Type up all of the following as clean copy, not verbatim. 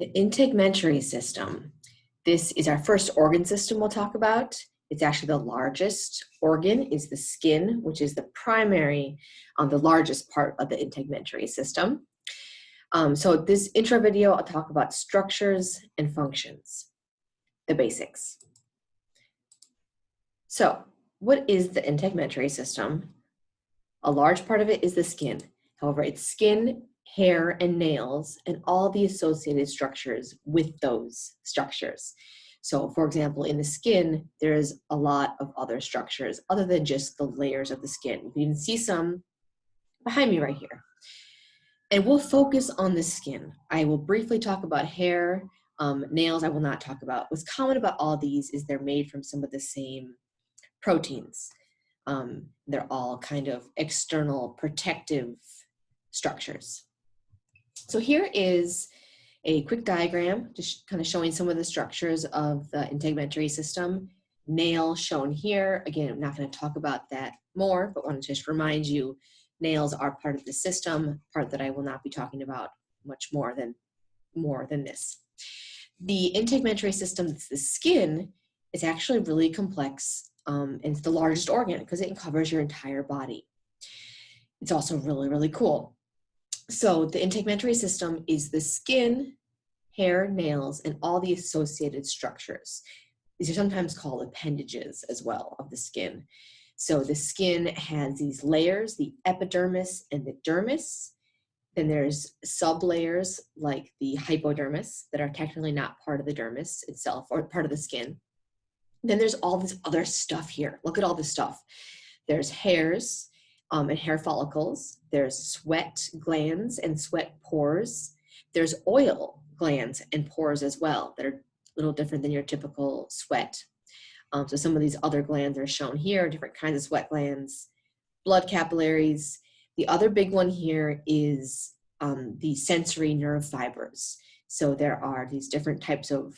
The integumentary system. This is our first organ system we'll talk about. It's actually the largest organ is the skin, which is the primary, the largest part of the integumentary system. So this intro video, I'll talk about structures and functions, the basics. So what is the integumentary system? A large part of it is the skin. However, it's skin, hair, and nails, and all the associated structures with those structures. So for example, in the skin, there's a lot of other structures other than just the layers of the skin. You can even see some behind me right here. And we'll focus on the skin. I will briefly talk about hair, nails I will not talk about. What's common about all these is they're made from some of the same proteins. They're all kind of external protective structures. So here is a quick diagram, just kind of showing some of the structures of the integumentary system. Nail shown here. Again, I'm not going to talk about that more, but want to just remind you, nails are part of the system, part that I will not be talking about much more than this. The integumentary system, that's the skin, is actually really complex, and it's the largest organ because it covers your entire body. It's also really, really cool. So the integumentary system is the skin, hair, nails, and all the associated structures. These are sometimes called appendages as well of the skin. So the skin has these layers, the epidermis and the dermis. Then there's sublayers like the hypodermis that are technically not part of the dermis itself or part of the skin. Then there's all this other stuff here. Look at all this stuff. There's hairs and hair follicles. There's sweat glands and sweat pores. There's oil glands and pores as well that are a little different than your typical sweat. So some of these other glands are shown here, different kinds of sweat glands, blood capillaries. The other big one here is the sensory nerve fibers. So there are these different types of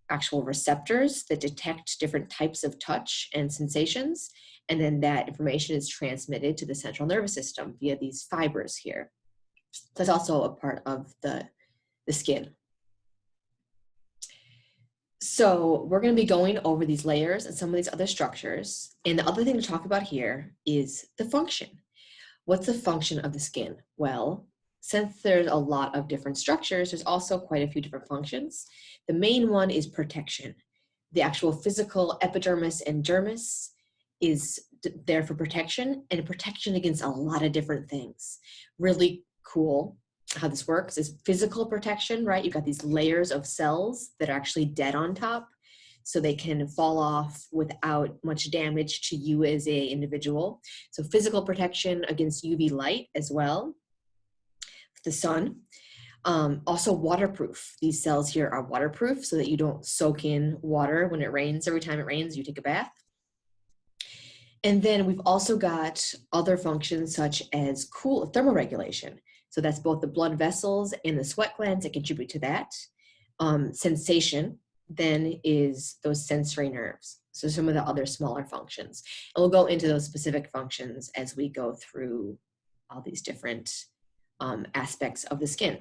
actual receptors that detect different types of touch and sensations. And then that information is transmitted to the central nervous system via these fibers here. That's also a part of the skin. So we're going to be going over these layers and some of these other structures. And the other thing to talk about here is the function. What's the function of the skin? Well, since there's a lot of different structures, there's also quite a few different functions. The main one is protection. The actual physical epidermis and dermis is there for protection and protection against a lot of different things. Really cool how this works is physical protection, right? You've got these layers of cells that are actually dead on top, so they can fall off without much damage to you as an individual. So physical protection against UV light as well, the sun. Also waterproof. These cells here are waterproof so that you don't soak in water when it rains. Every time it rains, you take a bath. And then we've also got other functions such as thermoregulation. So that's both the blood vessels and the sweat glands that contribute to that. Sensation then is those sensory nerves. So some of the other smaller functions. And we'll go into those specific functions as we go through all these different aspects of the skin.